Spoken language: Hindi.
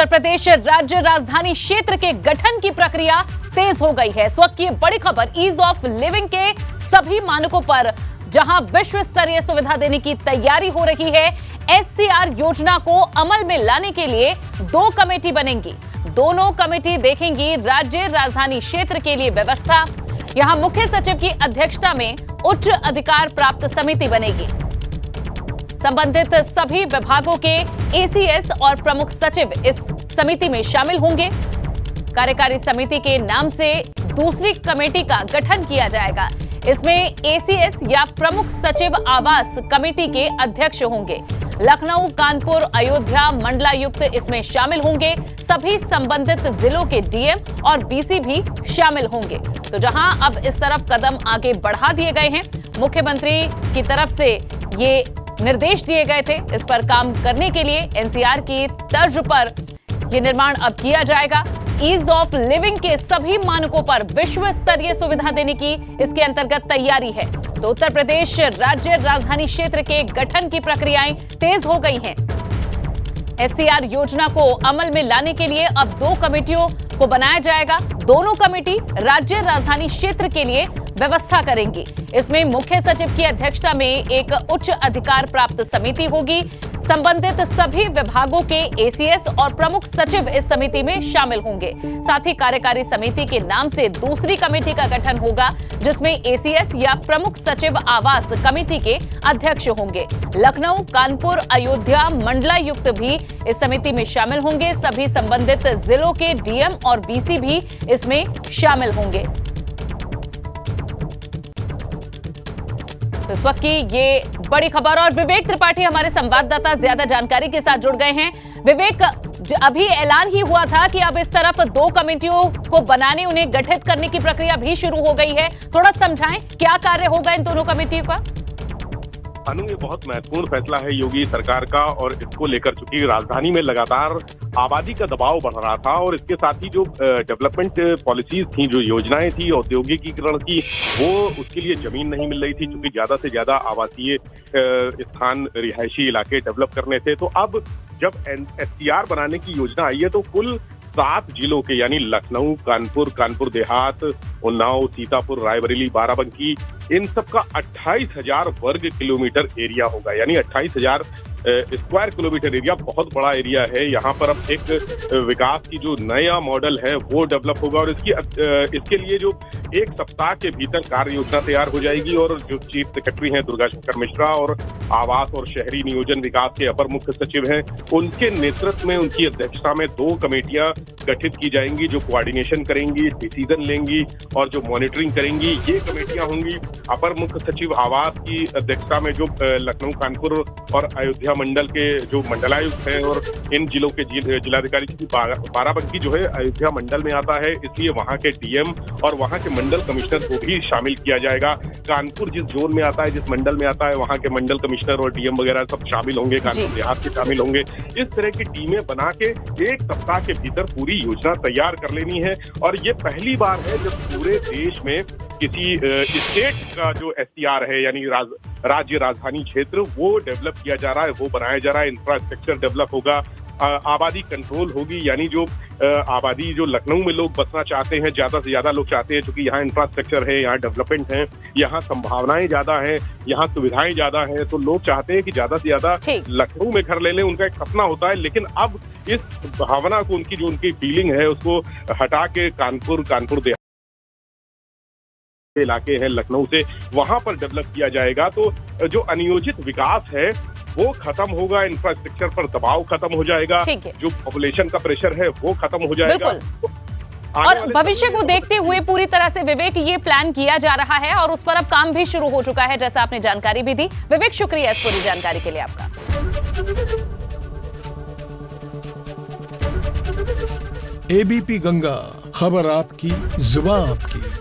उत्तर प्रदेश राज्य राजधानी क्षेत्र के गठन की प्रक्रिया तेज हो गई है। इस वक्त की बड़ी खबर ईज ऑफ लिविंग के सभी मानकों पर जहां विश्व स्तरीय सुविधा देने की तैयारी हो रही है, एससीआर योजना को अमल में लाने के लिए 2 कमेटी बनेंगी। दोनों कमेटी देखेंगी राज्य राजधानी क्षेत्र के लिए व्यवस्था। यहां मुख्य सचिव की अध्यक्षता में उच्च अधिकार प्राप्त समिति बनेगी। संबंधित सभी विभागों के एसीएस और प्रमुख सचिव इस समिति में शामिल होंगे। कार्यकारी समिति के नाम से दूसरी कमेटी का गठन किया जाएगा। इसमें एसीएस या प्रमुख सचिव आवास कमेटी के अध्यक्ष होंगे। लखनऊ, कानपुर, अयोध्या मंडलायुक्त इसमें शामिल होंगे। सभी संबंधित जिलों के डीएम और बीसी भी शामिल होंगे। तो जहां अब इस तरफ कदम आगे बढ़ा दिए गए हैं, मुख्यमंत्री की तरफ से ये निर्देश दिए गए थे, इस पर काम करने के लिए एनसीआर की तर्ज पर यह निर्माण अब किया जाएगा। ईज ऑफ लिविंग के सभी मानकों पर विश्व स्तरीय सुविधा देने की इसके अंतर्गत तैयारी है। तो उत्तर प्रदेश राज्य राजधानी क्षेत्र के गठन की प्रक्रियाएं तेज हो गई हैं। एससीआर योजना को अमल में लाने के लिए अब 2 कमेटियों को बनाया जाएगा। दोनों कमेटी राज्य राजधानी क्षेत्र के लिए व्यवस्था करेंगी। इसमें मुख्य सचिव की अध्यक्षता में एक उच्च अधिकार प्राप्त समिति होगी। संबंधित सभी विभागों के एसीएस और प्रमुख सचिव इस समिति में शामिल होंगे। साथ ही कार्यकारी समिति के नाम से दूसरी कमेटी का गठन होगा, जिसमें एसीएस या प्रमुख सचिव आवास कमेटी के अध्यक्ष होंगे। लखनऊ, कानपुर, अयोध्या मंडलायुक्त भी इस समिति में शामिल होंगे। सभी संबंधित जिलों के डीएम और बीसी भी इसमें शामिल होंगे। तो इस वक्त की ये बड़ी खबर और विवेक त्रिपाठी हमारे संवाददाता ज्यादा जानकारी के साथ जुड़ गए हैं। विवेक, अभी ऐलान ही हुआ था कि अब इस तरफ 2 कमेटियों को बनाने, उन्हें गठित करने की प्रक्रिया भी शुरू हो गई है। थोड़ा समझाएं क्या कार्य होगा इन दोनों कमेटियों का? अनु, ये बहुत महत्वपूर्ण फैसला है योगी सरकार का, और इसको लेकर चूंकि राजधानी में लगातार आबादी का दबाव बढ़ रहा था और इसके साथ ही जो डेवलपमेंट पॉलिसीज थी, जो योजनाएं थी औद्योगिकीकरण की, वो उसके लिए जमीन नहीं मिल रही थी, क्योंकि ज्यादा से ज्यादा आवासीय स्थान, रिहायशी इलाके डेवलप करने थे। तो अब जब एससीआर बनाने की योजना आई है तो कुल 7 जिलों के, यानी लखनऊ, कानपुर देहात, उन्नाव, सीतापुर, रायबरेली, बाराबंकी, इन सब का 28,000 वर्ग किलोमीटर एरिया होगा। यानी 28,000 स्क्वायर किलोमीटर एरिया, बहुत बड़ा एरिया है। यहाँ पर अब एक विकास की जो नया मॉडल है वो डेवलप होगा, और इसके लिए जो 1 सप्ताह के भीतर कार्य योजना तैयार हो जाएगी। और जो चीफ सेक्रेटरी हैं दुर्गा शंकर मिश्रा, और आवास और शहरी नियोजन विकास के अपर मुख्य सचिव हैं, उनके नेतृत्व में, उनकी अध्यक्षता में 2 कमेटियां गठित की जाएंगी, जो कोऑर्डिनेशन करेंगी, डिसीजन लेंगी और जो मॉनिटरिंग करेंगी। ये कमेटियां होंगी अपर मुख्य सचिव आवास की अध्यक्षता में, जो लखनऊ, कानपुर और अयोध्या मंडल के जो मंडलायुक्त हैं, और इन जिलों के जिलाधिकारी, की बाराबंकी जो है अयोध्या मंडल में आता है, इसलिए वहां के डीएम और वहां के मंडल कमिश्नर को भी शामिल किया जाएगा। कानपुर जिस जोन में आता है, जिस मंडल में आता है, वहां के मंडल कमिश्नर और डीएम वगैरह सब शामिल होंगे, कानपुर देहात के शामिल होंगे। इस तरह की टीमें बना के 1 सप्ताह के भीतर पूरी योजना तैयार कर लेनी है। और ये पहली बार है जब पूरे देश में किसी स्टेट का जो एससीआर है, यानी राज्य राजधानी क्षेत्र, वो डेवलप किया जा रहा है, वो बनाया जा रहा है। इंफ्रास्ट्रक्चर डेवलप होगा, आबादी कंट्रोल होगी, यानी जो आबादी जो लखनऊ में लोग बसना चाहते हैं, ज्यादा से ज्यादा लोग चाहते हैं, क्योंकि यहाँ इंफ्रास्ट्रक्चर है, यहाँ डेवलपमेंट है, यहाँ संभावनाएं ज्यादा हैं, यहाँ सुविधाएं ज्यादा हैं, तो लोग चाहते हैं कि ज्यादा से ज्यादा लखनऊ में घर ले लें। उनका एक सपना होता है, लेकिन अब इस भावना को, उनकी फीलिंग है, उसको हटा के कानपुर इलाके हैं लखनऊ से, वहां पर डेवलप किया जाएगा। तो जो अनियोजित विकास है वो खत्म होगा, इंफ्रास्ट्रक्चर पर दबाव खत्म हो जाएगा, जो पॉपुलेशन का प्रेशर है वो खत्म हो जाएगा। और भविष्य को देखते हुए पूरी तरह से विवेक ये प्लान किया जा रहा है और उस पर अब काम भी शुरू हो चुका है, जैसा आपने जानकारी भी दी। विवेक, शुक्रिया इस पूरी जानकारी के लिए आपका। एबीपी गंगा, खबर आपकी, जुबान आपकी।